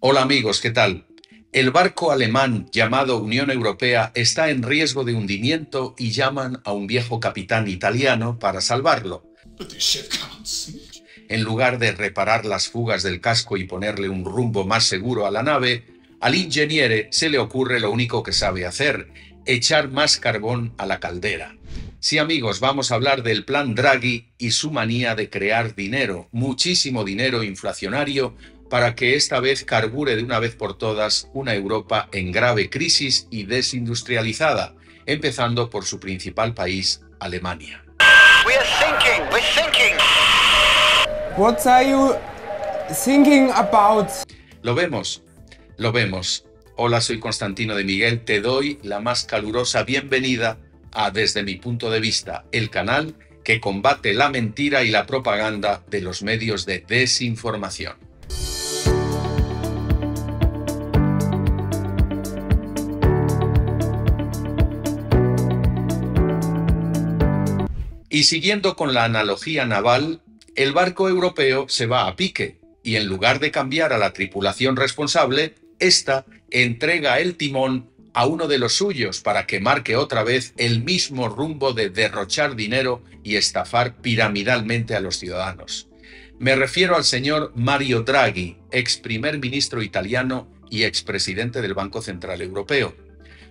Hola amigos, ¿qué tal? El barco alemán llamado Unión Europea está en riesgo de hundimiento y llaman a un viejo capitán italiano para salvarlo. But this ship can't sink. En lugar de reparar las fugas del casco y ponerle un rumbo más seguro a la nave, al ingeniere se le ocurre lo único que sabe hacer: echar más carbón a la caldera. Sí amigos, vamos a hablar del plan Draghi y su manía de crear dinero, muchísimo dinero inflacionario, para que esta vez carbure de una vez por todas una Europa en grave crisis y desindustrializada, empezando por su principal país, Alemania. We're sinking! We're sinking! What are you thinking about? Lo vemos, lo vemos. Hola, soy Constantino de Miguel, te doy la más calurosa bienvenida a Desde mi punto de vista, el canal que combate la mentira y la propaganda de los medios de desinformación. Y siguiendo con la analogía naval, el barco europeo se va a pique y en lugar de cambiar a la tripulación responsable, ésta entrega el timón a uno de los suyos para que marque otra vez el mismo rumbo de derrochar dinero y estafar piramidalmente a los ciudadanos. Me refiero al señor Mario Draghi, ex primer ministro italiano y expresidente del Banco Central Europeo.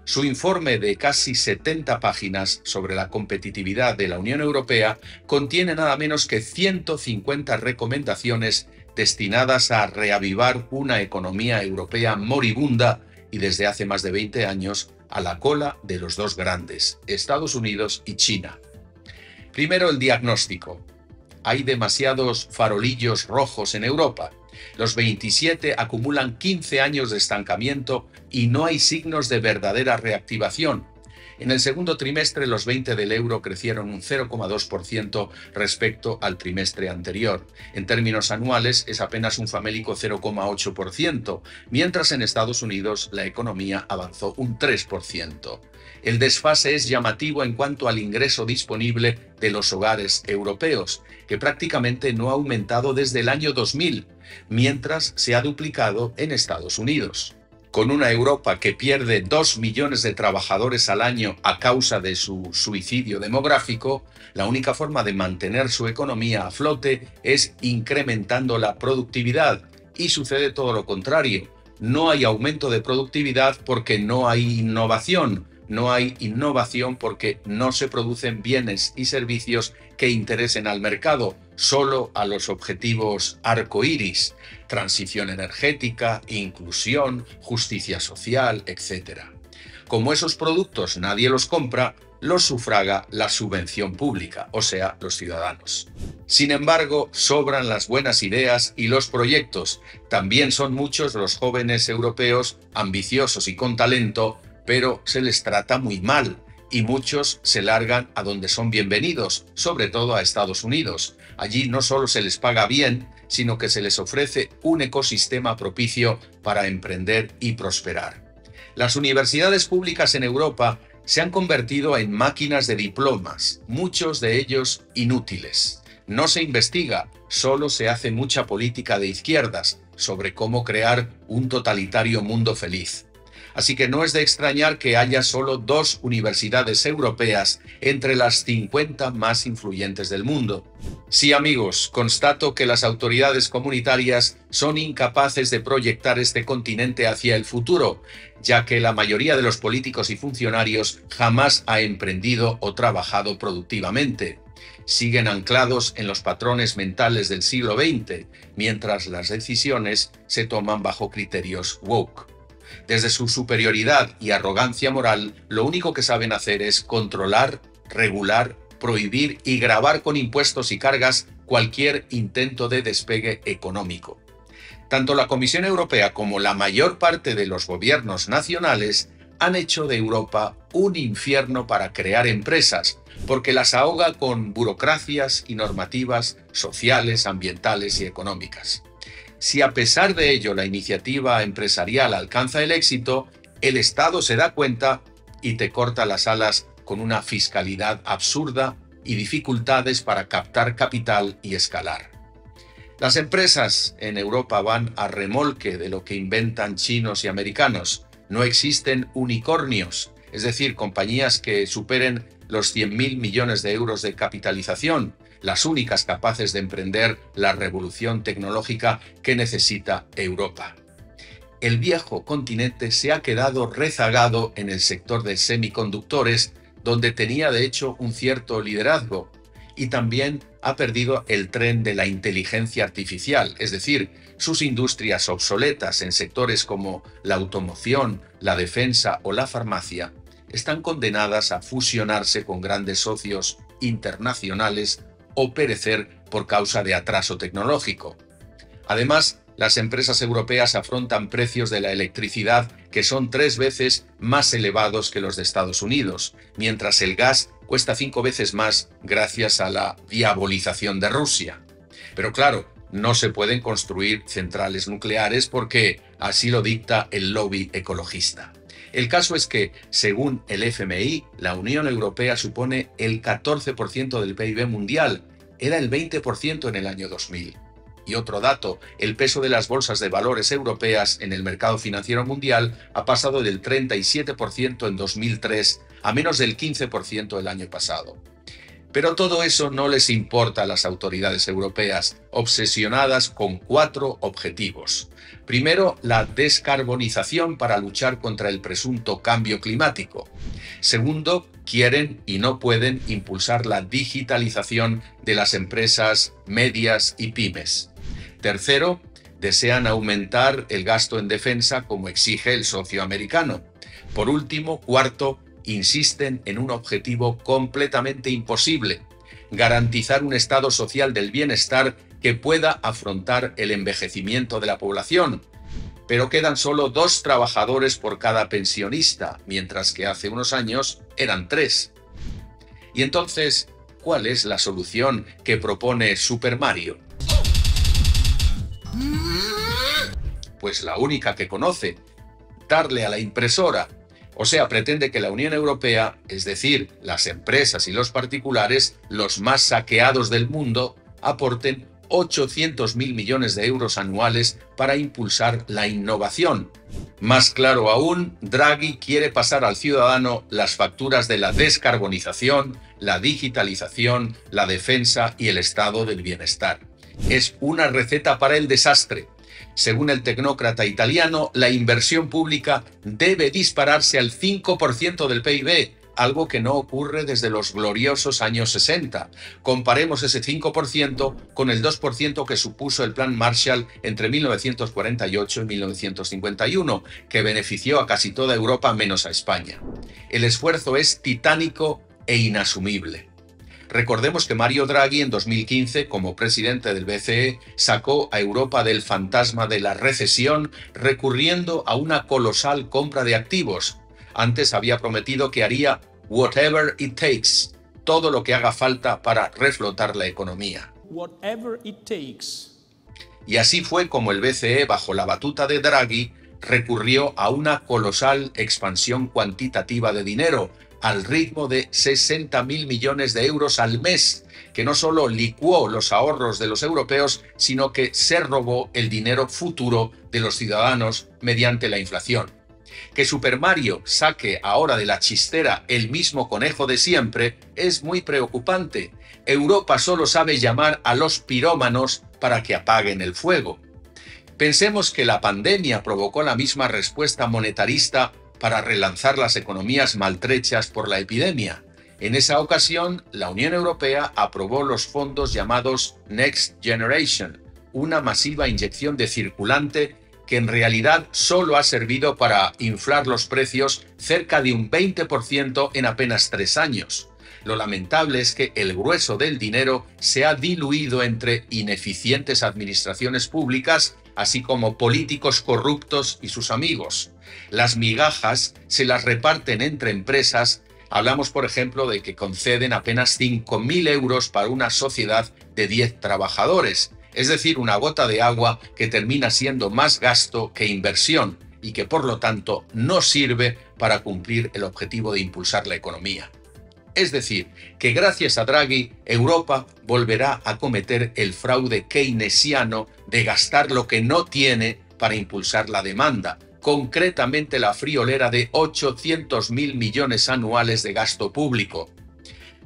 Su informe de casi 70 páginas sobre la competitividad de la Unión Europea contiene nada menos que 150 recomendaciones destinadas a reavivar una economía europea moribunda y desde hace más de 20 años a la cola de los dos grandes, Estados Unidos y China. Primero, el diagnóstico. Hay demasiados farolillos rojos en Europa. Los 27 acumulan 15 años de estancamiento y no hay signos de verdadera reactivación. En el segundo trimestre, los 20 del euro crecieron un 0,2% respecto al trimestre anterior. En términos anuales, es apenas un famélico 0,8%, mientras en Estados Unidos la economía avanzó un 3%. El desfase es llamativo en cuanto al ingreso disponible de los hogares europeos, que prácticamente no ha aumentado desde el año 2000, mientras se ha duplicado en Estados Unidos. Con una Europa que pierde 2 millones de trabajadores al año a causa de su suicidio demográfico, la única forma de mantener su economía a flote es incrementando la productividad, y sucede todo lo contrario. No hay aumento de productividad porque no hay innovación. No hay innovación porque no se producen bienes y servicios que interesen al mercado, solo a los objetivos arcoíris: transición energética, inclusión, justicia social, etc. Como esos productos nadie los compra, los sufraga la subvención pública, o sea, los ciudadanos. Sin embargo, sobran las buenas ideas y los proyectos. También son muchos los jóvenes europeos ambiciosos y con talento, pero se les trata muy mal y muchos se largan a donde son bienvenidos, sobre todo a Estados Unidos. Allí no solo se les paga bien, sino que se les ofrece un ecosistema propicio para emprender y prosperar. Las universidades públicas en Europa se han convertido en máquinas de diplomas, muchos de ellos inútiles. No se investiga, solo se hace mucha política de izquierdas sobre cómo crear un totalitario mundo feliz. Así que no es de extrañar que haya solo 2 universidades europeas entre las 50 más influyentes del mundo. Sí, amigos, constato que las autoridades comunitarias son incapaces de proyectar este continente hacia el futuro, ya que la mayoría de los políticos y funcionarios jamás ha emprendido o trabajado productivamente. Siguen anclados en los patrones mentales del siglo XX, mientras las decisiones se toman bajo criterios woke. Desde su superioridad y arrogancia moral, lo único que saben hacer es controlar, regular, prohibir y gravar con impuestos y cargas cualquier intento de despegue económico. Tanto la Comisión Europea como la mayor parte de los gobiernos nacionales han hecho de Europa un infierno para crear empresas, porque las ahoga con burocracias y normativas sociales, ambientales y económicas. Si a pesar de ello la iniciativa empresarial alcanza el éxito, el Estado se da cuenta y te corta las alas con una fiscalidad absurda y dificultades para captar capital y escalar. Las empresas en Europa van a remolque de lo que inventan chinos y americanos. No existen unicornios, es decir, compañías que superen los 100.000 millones de euros de capitalización, las únicas capaces de emprender la revolución tecnológica que necesita Europa. El viejo continente se ha quedado rezagado en el sector de semiconductores, donde tenía de hecho un cierto liderazgo, y también ha perdido el tren de la inteligencia artificial, es decir, sus industrias obsoletas en sectores como la automoción, la defensa o la farmacia están condenadas a fusionarse con grandes socios internacionales o perecer por causa de atraso tecnológico. Además, las empresas europeas afrontan precios de la electricidad que son 3 veces más elevados que los de Estados Unidos, mientras el gas cuesta 5 veces más gracias a la diabolización de Rusia. Pero claro, no se pueden construir centrales nucleares porque así lo dicta el lobby ecologista. El caso es que, según el FMI, la Unión Europea supone el 14% del PIB mundial, era el 20% en el año 2000. Y otro dato, el peso de las bolsas de valores europeas en el mercado financiero mundial ha pasado del 37% en 2003 a menos del 15% el año pasado. Pero todo eso no les importa a las autoridades europeas, obsesionadas con 4 objetivos. Primero, la descarbonización para luchar contra el presunto cambio climático. Segundo, quieren y no pueden impulsar la digitalización de las empresas medias y pymes. Tercero, desean aumentar el gasto en defensa como exige el socio americano. Por último, cuarto, insisten en un objetivo completamente imposible: garantizar un estado social del bienestar que pueda afrontar el envejecimiento de la población. Pero quedan solo 2 trabajadores por cada pensionista, mientras que hace unos años eran 3. Y entonces, ¿cuál es la solución que propone Super Mario? Pues la única que conoce: darle a la impresora. O sea, pretende que la Unión Europea, es decir, las empresas y los particulares, los más saqueados del mundo, aporten 800.000 millones de euros anuales para impulsar la innovación. Más claro aún, Draghi quiere pasar al ciudadano las facturas de la descarbonización, la digitalización, la defensa y el estado del bienestar. Es una receta para el desastre. Según el tecnócrata italiano, la inversión pública debe dispararse al 5% del PIB, algo que no ocurre desde los gloriosos años 60. Comparemos ese 5% con el 2% que supuso el Plan Marshall entre 1948 y 1951, que benefició a casi toda Europa menos a España. El esfuerzo es titánico e inasumible. Recordemos que Mario Draghi en 2015, como presidente del BCE, sacó a Europa del fantasma de la recesión recurriendo a una colosal compra de activos. Antes había prometido que haría whatever it takes, todo lo que haga falta para reflotar la economía. Whatever it takes. Y así fue como el BCE, bajo la batuta de Draghi, recurrió a una colosal expansión cuantitativa de dinero, al ritmo de 60.000 millones de euros al mes, que no solo licuó los ahorros de los europeos, sino que se robó el dinero futuro de los ciudadanos mediante la inflación. Que Super Mario saque ahora de la chistera el mismo conejo de siempre es muy preocupante. Europa solo sabe llamar a los pirómanos para que apaguen el fuego. Pensemos que la pandemia provocó la misma respuesta monetarista para relanzar las economías maltrechas por la epidemia. En esa ocasión, la Unión Europea aprobó los fondos llamados Next Generation, una masiva inyección de circulante que en realidad solo ha servido para inflar los precios cerca de un 20% en apenas 3 años. Lo lamentable es que el grueso del dinero se ha diluido entre ineficientes administraciones públicas, así como políticos corruptos y sus amigos. Las migajas se las reparten entre empresas. Hablamos, por ejemplo, de que conceden apenas 5.000 euros para una sociedad de 10 trabajadores, es decir, una gota de agua que termina siendo más gasto que inversión y que, por lo tanto, no sirve para cumplir el objetivo de impulsar la economía. Es decir, que gracias a Draghi, Europa volverá a cometer el fraude keynesiano de gastar lo que no tiene para impulsar la demanda, concretamente la friolera de 800.000 millones anuales de gasto público.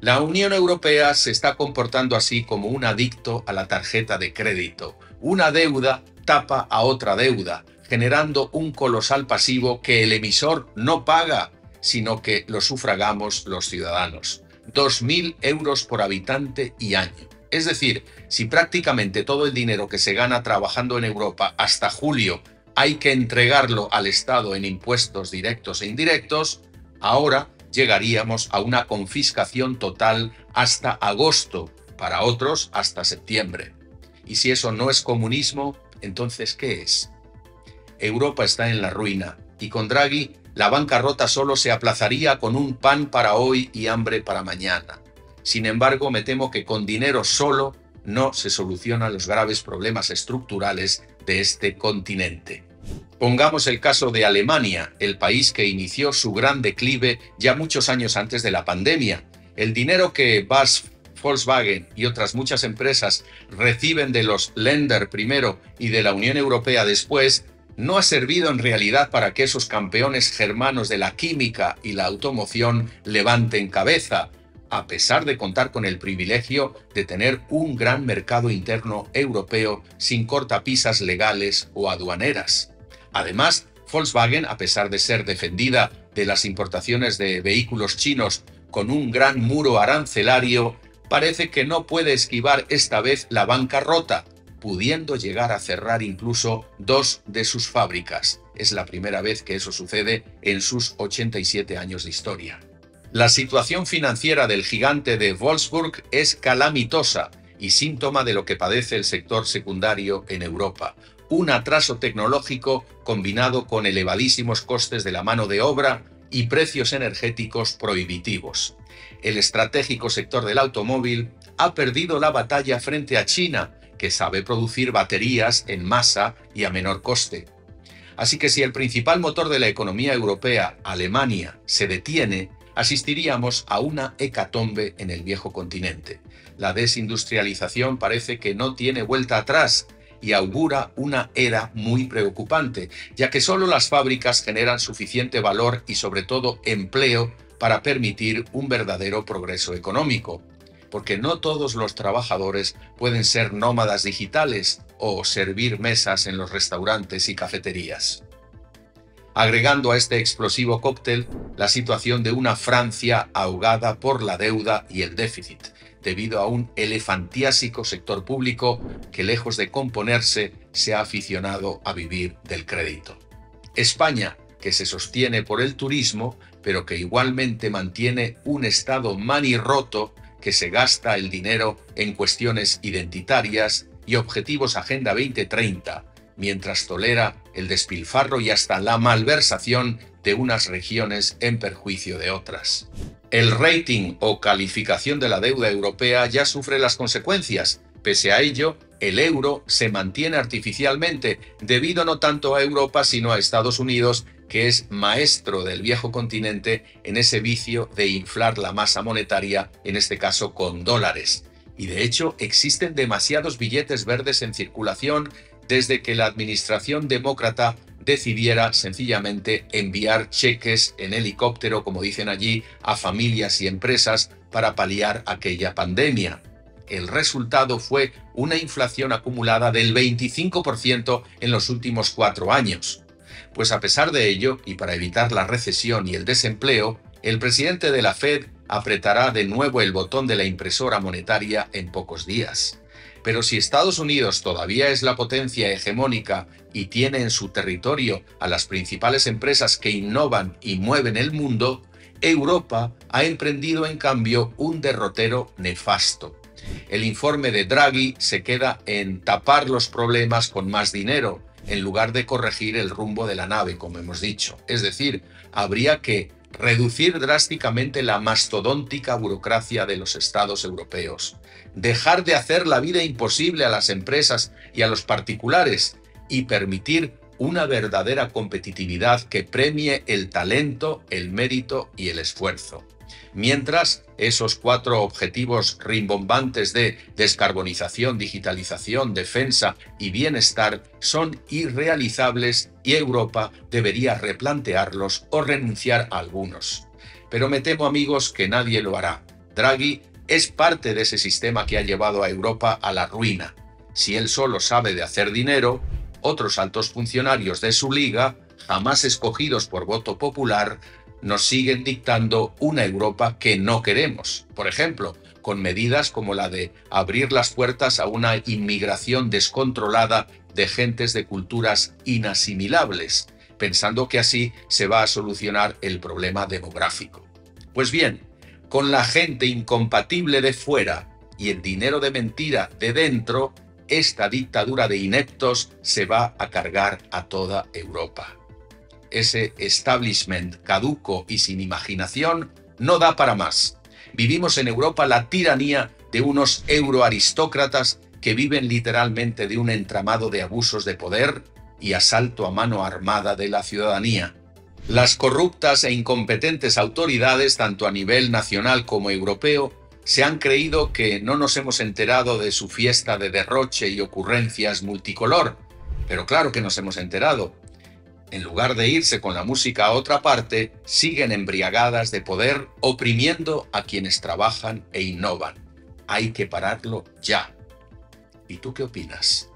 La Unión Europea se está comportando así como un adicto a la tarjeta de crédito. Una deuda tapa a otra deuda, generando un colosal pasivo que el emisor no paga, sino que lo sufragamos los ciudadanos. 2.000 euros por habitante y año. Es decir, si prácticamente todo el dinero que se gana trabajando en Europa hasta julio hay que entregarlo al Estado en impuestos directos e indirectos, ahora llegaríamos a una confiscación total hasta agosto, para otros hasta septiembre. Y si eso no es comunismo, entonces ¿qué es? Europa está en la ruina y con Draghi la bancarrota solo se aplazaría con un pan para hoy y hambre para mañana. Sin embargo, me temo que con dinero solo no se solucionan los graves problemas estructurales de este continente. Pongamos el caso de Alemania, el país que inició su gran declive ya muchos años antes de la pandemia. El dinero que Volkswagen y otras muchas empresas reciben de los Länder primero y de la Unión Europea después, no ha servido en realidad para que esos campeones germanos de la química y la automoción levanten cabeza, a pesar de contar con el privilegio de tener un gran mercado interno europeo sin cortapisas legales o aduaneras. Además, Volkswagen, a pesar de ser defendida de las importaciones de vehículos chinos con un gran muro arancelario, parece que no puede esquivar esta vez la bancarrota, pudiendo llegar a cerrar incluso 2 de sus fábricas. Es la primera vez que eso sucede en sus 87 años de historia. La situación financiera del gigante de Wolfsburg es calamitosa y síntoma de lo que padece el sector secundario en Europa. Un atraso tecnológico combinado con elevadísimos costes de la mano de obra y precios energéticos prohibitivos. El estratégico sector del automóvil ha perdido la batalla frente a China, que sabe producir baterías en masa y a menor coste. Así que si el principal motor de la economía europea, Alemania, se detiene, asistiríamos a una hecatombe en el viejo continente. La desindustrialización parece que no tiene vuelta atrás y augura una era muy preocupante, ya que solo las fábricas generan suficiente valor y sobre todo empleo para permitir un verdadero progreso económico, porque no todos los trabajadores pueden ser nómadas digitales o servir mesas en los restaurantes y cafeterías. Agregando a este explosivo cóctel la situación de una Francia ahogada por la deuda y el déficit, debido a un elefantiásico sector público que, lejos de componerse, se ha aficionado a vivir del crédito. España, que se sostiene por el turismo, pero que igualmente mantiene un Estado manirroto que se gasta el dinero en cuestiones identitarias y objetivos Agenda 2030, mientras tolera el despilfarro y hasta la malversación de unas regiones en perjuicio de otras. El rating o calificación de la deuda europea ya sufre las consecuencias. Pese a ello, el euro se mantiene artificialmente, debido no tanto a Europa sino a Estados Unidos, que es maestro del viejo continente en ese vicio de inflar la masa monetaria, en este caso con dólares. Y de hecho existen demasiados billetes verdes en circulación desde que la administración demócrata decidiera sencillamente enviar cheques en helicóptero, como dicen allí, a familias y empresas para paliar aquella pandemia. El resultado fue una inflación acumulada del 25% en los últimos 4 años. Pues a pesar de ello, y para evitar la recesión y el desempleo, el presidente de la Fed apretará de nuevo el botón de la impresora monetaria en pocos días. Pero si Estados Unidos todavía es la potencia hegemónica y tiene en su territorio a las principales empresas que innovan y mueven el mundo, Europa ha emprendido en cambio un derrotero nefasto. El informe de Draghi se queda en tapar los problemas con más dinero, en lugar de corregir el rumbo de la nave, como hemos dicho. Es decir, habría que reducir drásticamente la mastodóntica burocracia de los estados europeos, dejar de hacer la vida imposible a las empresas y a los particulares y permitir una verdadera competitividad que premie el talento, el mérito y el esfuerzo. Mientras esos 4 objetivos rimbombantes de descarbonización, digitalización, defensa y bienestar son irrealizables y Europa debería replantearlos o renunciar a algunos. Pero me temo, amigos, que nadie lo hará. Draghi es parte de ese sistema que ha llevado a Europa a la ruina. Si él solo sabe de hacer dinero, otros altos funcionarios de su liga, jamás escogidos por voto popular, nos siguen dictando una Europa que no queremos. Por ejemplo, con medidas como la de abrir las puertas a una inmigración descontrolada de gentes de culturas inasimilables, pensando que así se va a solucionar el problema demográfico. Pues bien, con la gente incompatible de fuera y el dinero de mentira de dentro, esta dictadura de ineptos se va a cargar a toda Europa. Ese establishment caduco y sin imaginación no da para más. Vivimos en Europa la tiranía de unos euroaristócratas que viven literalmente de un entramado de abusos de poder y asalto a mano armada de la ciudadanía. Las corruptas e incompetentes autoridades, tanto a nivel nacional como europeo, se han creído que no nos hemos enterado de su fiesta de derroche y ocurrencias multicolor. Pero claro que nos hemos enterado. En lugar de irse con la música a otra parte, siguen embriagadas de poder, oprimiendo a quienes trabajan e innovan. Hay que pararlo ya. ¿Y tú qué opinas?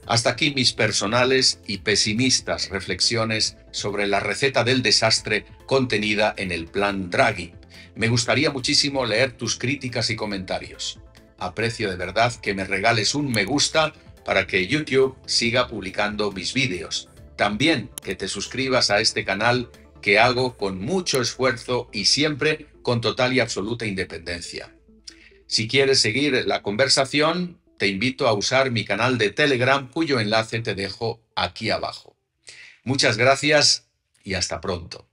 Hasta aquí mis personales y pesimistas reflexiones sobre la receta del desastre contenida en el Plan Draghi. Me gustaría muchísimo leer tus críticas y comentarios. Aprecio de verdad que me regales un me gusta para que YouTube siga publicando mis vídeos. También que te suscribas a este canal que hago con mucho esfuerzo y siempre con total y absoluta independencia. Si quieres seguir la conversación, te invito a usar mi canal de Telegram, cuyo enlace te dejo aquí abajo. Muchas gracias y hasta pronto.